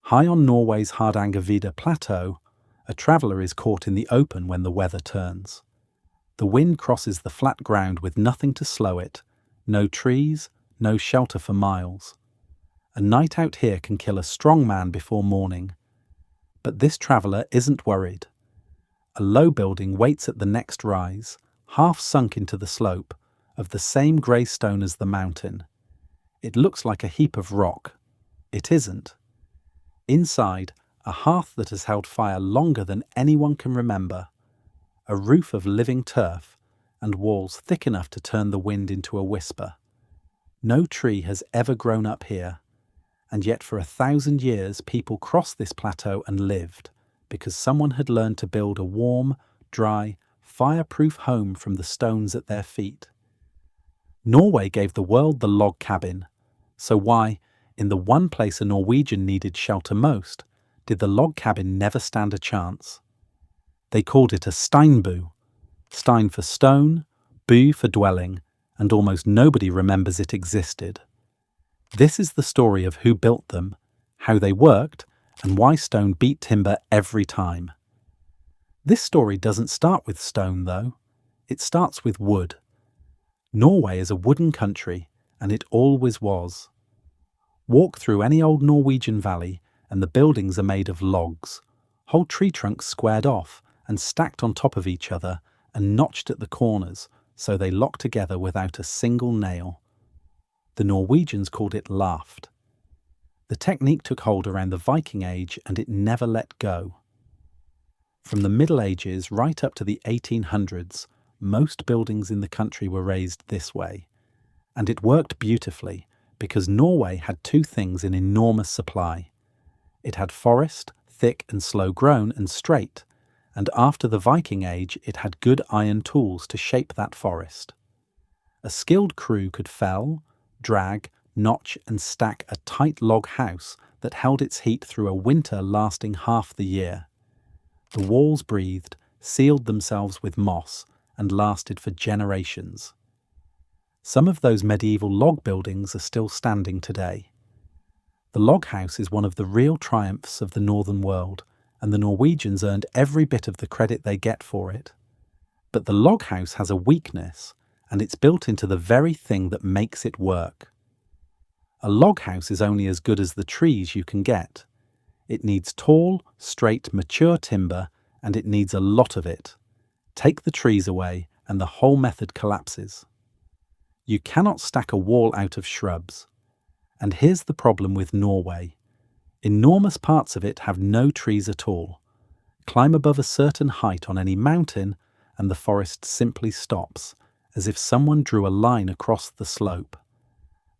High on Norway's Hardangervidda plateau, a traveller is caught in the open when the weather turns. The wind crosses the flat ground with nothing to slow it, no trees, no shelter for miles. A night out here can kill a strong man before morning. But this traveller isn't worried. A low building waits at the next rise, half sunk into the slope, of the same grey stone as the mountain. It looks like a heap of rock. It isn't. Inside, a hearth that has held fire longer than anyone can remember, a roof of living turf, and walls thick enough to turn the wind into a whisper. No tree has ever grown up here, and yet for 1,000 years people crossed this plateau and lived, because someone had learned to build a warm, dry, fireproof home from the stones at their feet. Norway gave the world the log cabin, so why, in the one place a Norwegian needed shelter most, did the log cabin never stand a chance? They called it a Steinbu, Stein for stone, Bu for dwelling, and almost nobody remembers it existed. This is the story of who built them, how they worked, and why stone beat timber every time. This story doesn't start with stone, though. It starts with wood. Norway is a wooden country, and it always was. Walk through any old Norwegian valley, and the buildings are made of logs, whole tree trunks squared off and stacked on top of each other and notched at the corners so they lock together without a single nail. The Norwegians called it laft. The technique took hold around the Viking Age and it never let go. From the Middle Ages right up to the 1800s, most buildings in the country were raised this way. And it worked beautifully because Norway had two things in enormous supply. It had forest, thick and slow grown and straight, and after the Viking Age it had good iron tools to shape that forest. A skilled crew could fell, drag, notch and stack a tight log house that held its heat through a winter lasting half the year. The walls breathed, sealed themselves with moss, and lasted for generations. Some of those medieval log buildings are still standing today. The log house is one of the real triumphs of the northern world, and the Norwegians earned every bit of the credit they get for it. But the log house has a weakness, and it's built into the very thing that makes it work. A log house is only as good as the trees you can get. It needs tall, straight, mature timber, and it needs a lot of it. Take the trees away, and the whole method collapses. You cannot stack a wall out of shrubs. And here's the problem with Norway. Enormous parts of it have no trees at all. Climb above a certain height on any mountain, and the forest simply stops, as if someone drew a line across the slope.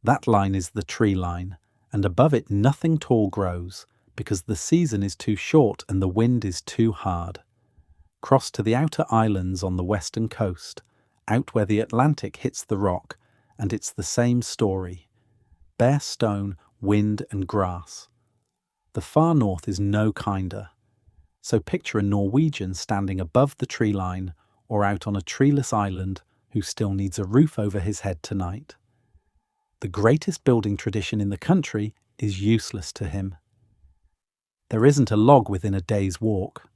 That line is the tree line, and above it nothing tall grows, because the season is too short and the wind is too hard. Cross to the outer islands on the western coast, out where the Atlantic hits the rock, and it's the same story. Bare stone, wind and grass. The far north is no kinder. So picture a Norwegian standing above the tree line or out on a treeless island who still needs a roof over his head tonight. The greatest building tradition in the country is useless to him. There isn't a log within a day's walk.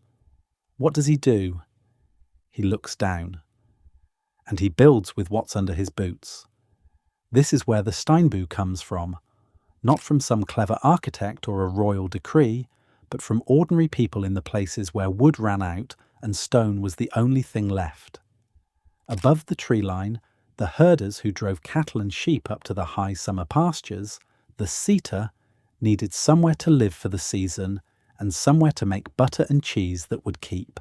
What does he do? He looks down. And he builds with what's under his boots. This is where the Steinboo comes from, not from some clever architect or a royal decree, but from ordinary people in the places where wood ran out and stone was the only thing left. Above the tree line, the herders who drove cattle and sheep up to the high summer pastures, the seater, needed somewhere to live for the season and somewhere to make butter and cheese that would keep.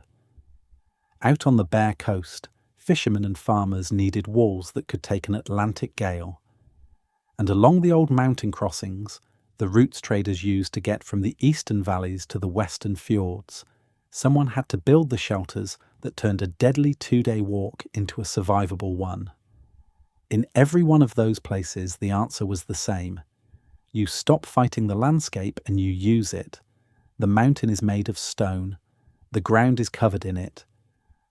Out on the bare coast, fishermen and farmers needed walls that could take an Atlantic gale. And along the old mountain crossings, the routes traders used to get from the eastern valleys to the western fjords, someone had to build the shelters that turned a deadly 2-day walk into a survivable one. In every one of those places, the answer was the same. You stop fighting the landscape and you use it. The mountain is made of stone. The ground is covered in it.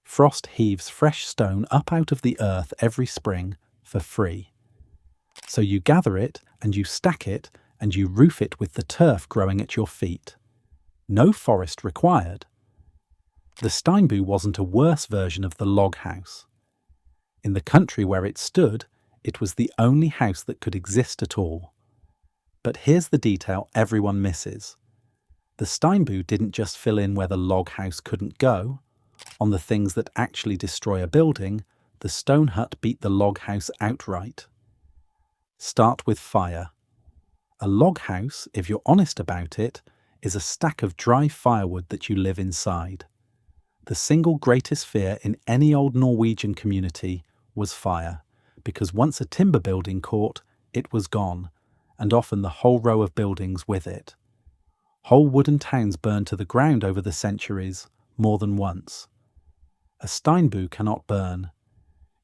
Frost heaves fresh stone up out of the earth every spring for free. So you gather it and you stack it and you roof it with the turf growing at your feet. No forest required. The Steinboo wasn't a worse version of the log house. In the country where it stood, it was the only house that could exist at all. But here's the detail everyone misses. The Steinboo didn't just fill in where the log house couldn't go. On the things that actually destroy a building, the stone hut beat the log house outright. Start with fire. A log house, if you're honest about it, is a stack of dry firewood that you live inside. The single greatest fear in any old Norwegian community was fire, because once a timber building caught, it was gone, and often the whole row of buildings with it. Whole wooden towns burned to the ground over the centuries, more than once. A Steinboo cannot burn.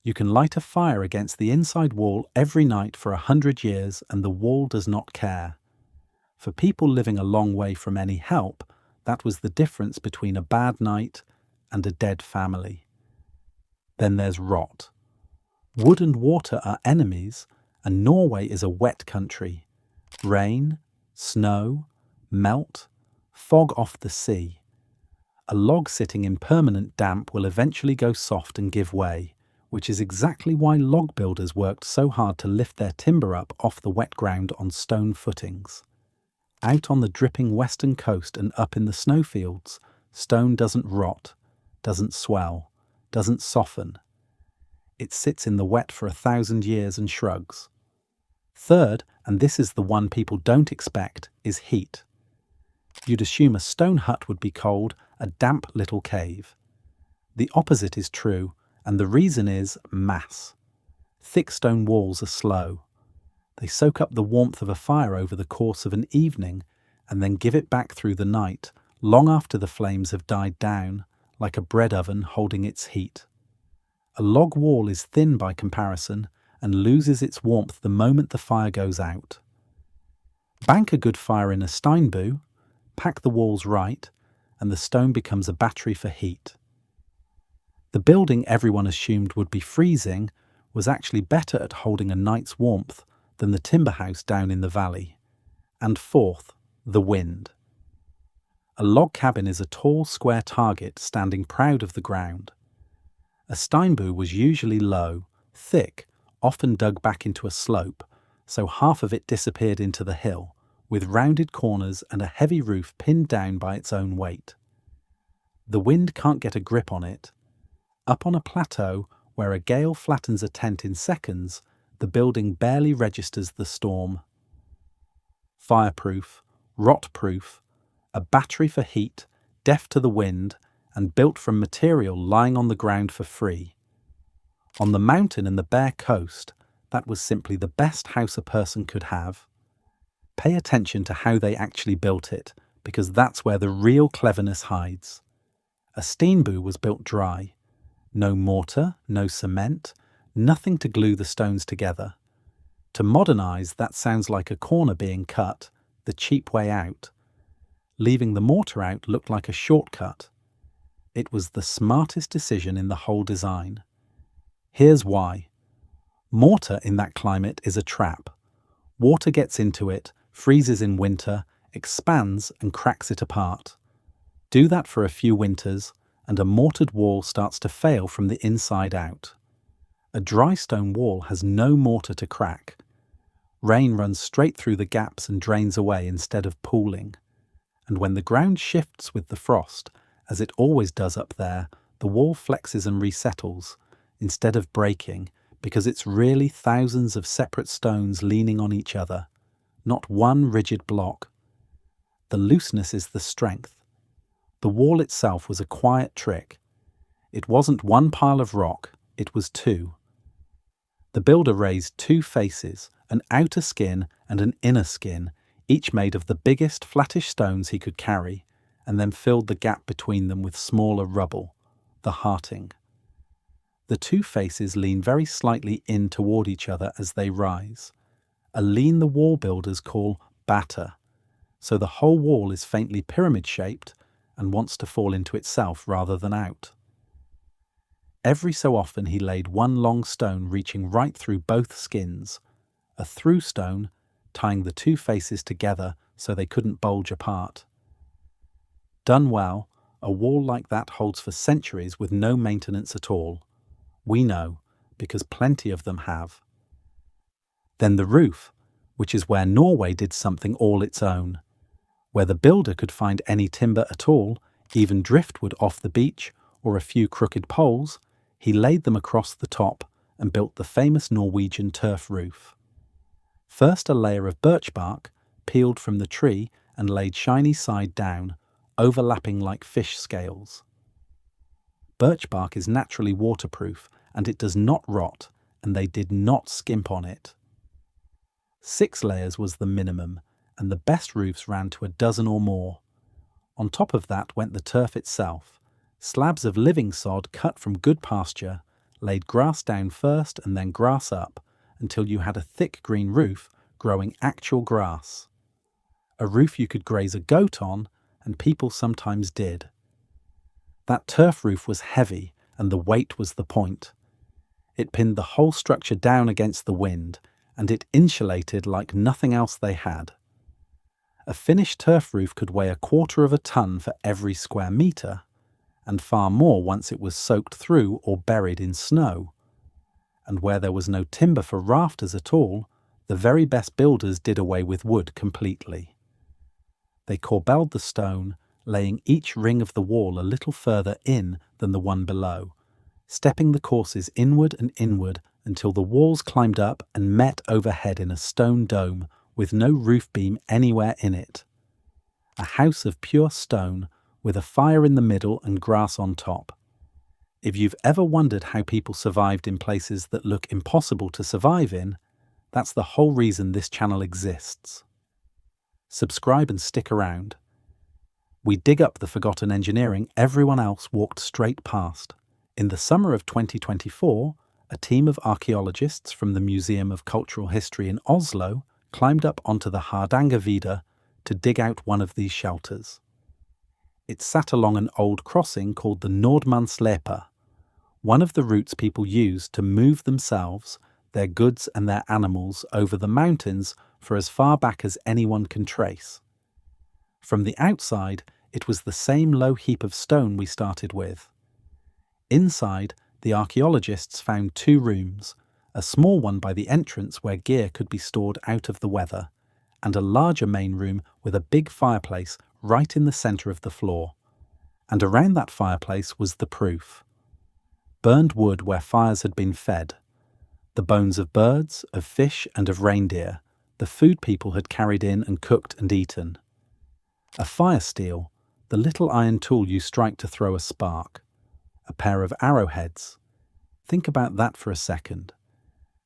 You can light a fire against the inside wall every night for 100 years and the wall does not care. For people living a long way from any help, that was the difference between a bad night and a dead family. Then there's rot. Wood and water are enemies, and Norway is a wet country. Rain, snow, melt, fog off the sea. A log sitting in permanent damp will eventually go soft and give way, which is exactly why log builders worked so hard to lift their timber up off the wet ground on stone footings. Out on the dripping western coast and up in the snowfields, stone doesn't rot, doesn't swell, doesn't soften. It sits in the wet for 1,000 years and shrugs. Third, and this is the one people don't expect, is heat. You'd assume a stone hut would be cold, a damp little cave. The opposite is true, and the reason is mass. Thick stone walls are slow. They soak up the warmth of a fire over the course of an evening and then give it back through the night, long after the flames have died down, like a bread oven holding its heat. A log wall is thin by comparison and loses its warmth the moment the fire goes out. Bank a good fire in a Steinboo, pack the walls right, and the stone becomes a battery for heat. The building everyone assumed would be freezing was actually better at holding a night's warmth than the timber house down in the valley. And fourth, the wind. A log cabin is a tall, square target standing proud of the ground. A Steinboo was usually low, thick, often dug back into a slope, so half of it disappeared into the hill, with rounded corners and a heavy roof pinned down by its own weight. The wind can't get a grip on it. Up on a plateau, where a gale flattens a tent in seconds, the building barely registers the storm. Fireproof, rot-proof, a battery for heat, deaf to the wind, and built from material lying on the ground for free. On the mountain and the bare coast, that was simply the best house a person could have. Pay attention to how they actually built it, because that's where the real cleverness hides. A Steinboo was built dry. No mortar, no cement, nothing to glue the stones together. To modernize, that sounds like a corner being cut, the cheap way out. Leaving the mortar out looked like a shortcut. It was the smartest decision in the whole design. Here's why. Mortar in that climate is a trap. Water gets into it, freezes in winter, expands and cracks it apart. Do that for a few winters, and a mortared wall starts to fail from the inside out. A dry stone wall has no mortar to crack. Rain runs straight through the gaps and drains away instead of pooling. And when the ground shifts with the frost, as it always does up there, the wall flexes and resettles, instead of breaking, because it's really thousands of separate stones leaning on each other, not one rigid block. The looseness is the strength. The wall itself was a quiet trick. It wasn't one pile of rock, it was two. The builder raised two faces, an outer skin and an inner skin, each made of the biggest, flattish stones he could carry, and then filled the gap between them with smaller rubble, the hearting. The two faces lean very slightly in toward each other as they rise, a lean the wall builders call batter, so the whole wall is faintly pyramid-shaped and wants to fall into itself rather than out. Every so often he laid one long stone reaching right through both skins, a through stone tying the two faces together so they couldn't bulge apart. Done well, a wall like that holds for centuries with no maintenance at all. We know, because plenty of them have. Then the roof, which is where Norway did something all its own. Where the builder could find any timber at all, even driftwood off the beach or a few crooked poles, he laid them across the top and built the famous Norwegian turf roof. First a layer of birch bark, peeled from the tree and laid shiny side down, overlapping like fish scales. Birch bark is naturally waterproof and it does not rot, and they did not skimp on it. 6 layers was the minimum, and the best roofs ran to a dozen or more. On top of that went the turf itself, slabs of living sod cut from good pasture, laid grass down first and then grass up, until you had a thick green roof growing actual grass. A roof you could graze a goat on, and people sometimes did. That turf roof was heavy, and the weight was the point. It pinned the whole structure down against the wind, and it insulated like nothing else they had. A finished turf roof could weigh 1/4 ton for every square metre, and far more once it was soaked through or buried in snow. And where there was no timber for rafters at all, the very best builders did away with wood completely. They corbelled the stone, laying each ring of the wall a little further in than the one below, stepping the courses inward and inward until the walls climbed up and met overhead in a stone dome with no roof beam anywhere in it. A house of pure stone with a fire in the middle and grass on top. If you've ever wondered how people survived in places that look impossible to survive in, that's the whole reason this channel exists. Subscribe and stick around. We dig up the forgotten engineering everyone else walked straight past. In the summer of 2024, a team of archaeologists from the Museum of Cultural History in Oslo climbed up onto the Hardangervidda to dig out one of these shelters. It sat along an old crossing called the Nordmannsløypa, one of the routes people used to move themselves, their goods and their animals over the mountains for as far back as anyone can trace. From the outside, it was the same low heap of stone we started with. Inside, the archaeologists found 2 rooms, a small one by the entrance where gear could be stored out of the weather, and a larger main room with a big fireplace right in the centre of the floor. And around that fireplace was the proof. Burned wood where fires had been fed, the bones of birds, of fish and of reindeer, the food people had carried in and cooked and eaten. A fire steel, the little iron tool you strike to throw a spark. A pair of arrowheads. Think about that for a second.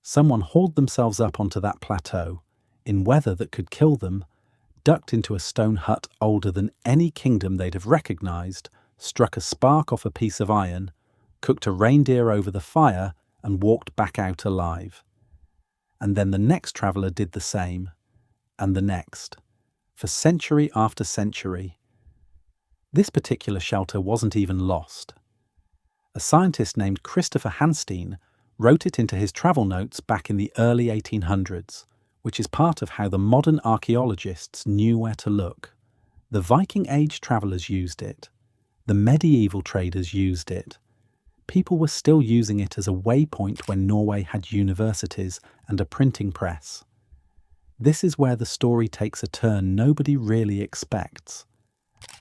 Someone hauled themselves up onto that plateau, in weather that could kill them, ducked into a stone hut older than any kingdom they'd have recognised, struck a spark off a piece of iron, cooked a reindeer over the fire, and walked back out alive. And then the next traveller did the same, and the next, for century after century. This particular shelter wasn't even lost. A scientist named Christopher Hanstein wrote it into his travel notes back in the early 1800s, which is part of how the modern archaeologists knew where to look. The Viking Age travellers used it. The medieval traders used it. People were still using it as a waypoint when Norway had universities and a printing press. This is where the story takes a turn nobody really expects.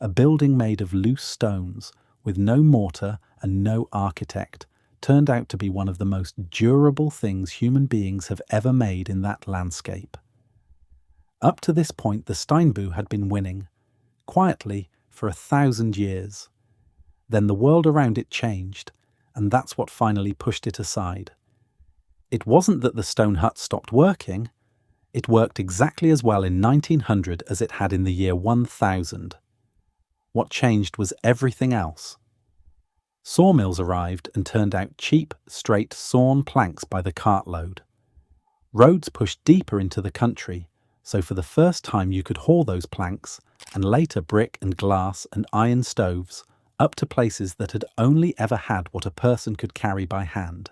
A building made of loose stones, with no mortar and no architect, turned out to be one of the most durable things human beings have ever made in that landscape. Up to this point, the Steinboo had been winning, quietly, for 1,000 years. Then the world around it changed, and that's what finally pushed it aside. It wasn't that the stone hut stopped working. It worked exactly as well in 1900 as it had in the year 1000. What changed was everything else. Sawmills arrived and turned out cheap, straight sawn planks by the cartload. Roads pushed deeper into the country, so for the first time you could haul those planks, and later brick and glass and iron stoves, up to places that had only ever had what a person could carry by hand.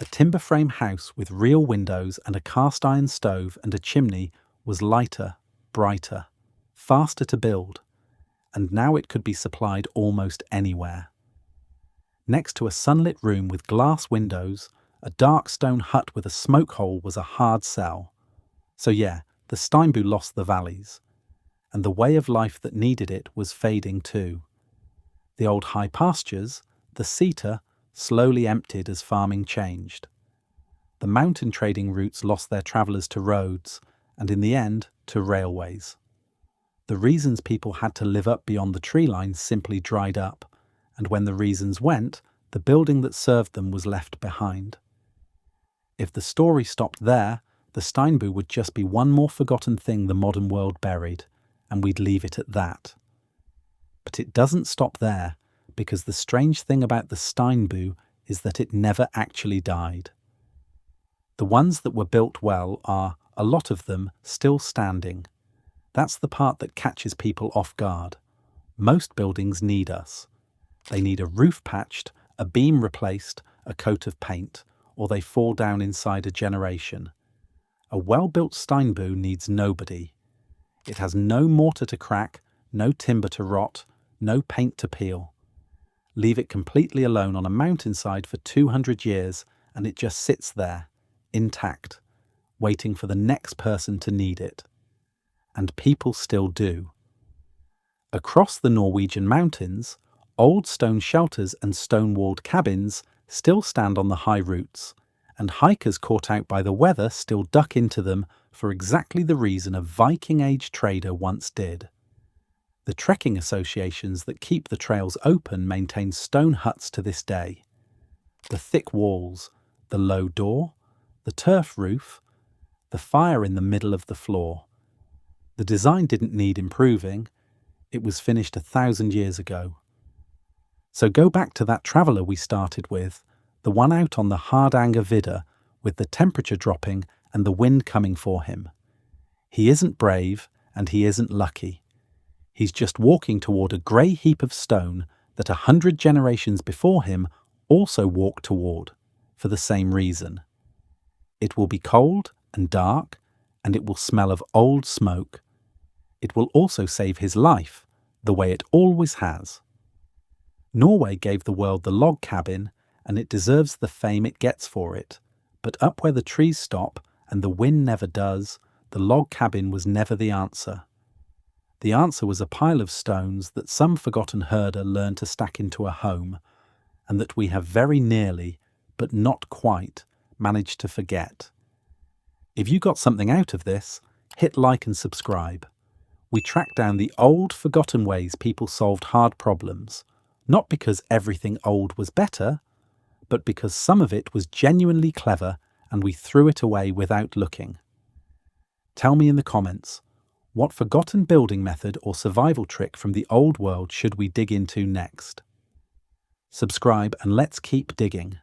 A timber frame house with real windows and a cast iron stove and a chimney was lighter, brighter, faster to build, and now it could be supplied almost anywhere. Next to a sunlit room with glass windows, a dark stone hut with a smoke hole was a hard sell. So yeah, the Steinbu lost the valleys, and the way of life that needed it was fading too. The old high pastures, the Seta, slowly emptied as farming changed. The mountain trading routes lost their travellers to roads, and in the end, to railways. The reasons people had to live up beyond the tree line simply dried up, and when the reasons went, the building that served them was left behind. If the story stopped there, the Steinboo would just be one more forgotten thing the modern world buried, and we'd leave it at that. But it doesn't stop there, because the strange thing about the Steinboo is that it never actually died. The ones that were built well are, a lot of them, still standing. That's the part that catches people off guard. Most buildings need us. They need a roof patched, a beam replaced, a coat of paint, or they fall down inside a generation. A well-built Steinboo needs nobody. It has no mortar to crack, no timber to rot, no paint to peel. Leave it completely alone on a mountainside for 200 years and it just sits there, intact, waiting for the next person to need it. And people still do. Across the Norwegian mountains, old stone shelters and stone-walled cabins still stand on the high routes, and hikers caught out by the weather still duck into them for exactly the reason a Viking-age trader once did. The trekking associations that keep the trails open maintain stone huts to this day. The thick walls, the low door, the turf roof, the fire in the middle of the floor. The design didn't need improving. It was finished 1,000 years ago. So go back to that traveller we started with, the one out on the Hardangervidda with the temperature dropping and the wind coming for him. He isn't brave and he isn't lucky. He's just walking toward a grey heap of stone that 100 generations before him also walked toward, for the same reason. It will be cold and dark, and it will smell of old smoke. It will also save his life, the way it always has. Norway gave the world the log cabin, and it deserves the fame it gets for it. But up where the trees stop, and the wind never does, the log cabin was never the answer. The answer was a pile of stones that some forgotten herder learned to stack into a home, and that we have very nearly, but not quite, managed to forget. If you got something out of this, hit like and subscribe. We track down the old, forgotten ways people solved hard problems, not because everything old was better, but because some of it was genuinely clever and we threw it away without looking. Tell me in the comments, what forgotten building method or survival trick from the old world should we dig into next? Subscribe and let's keep digging.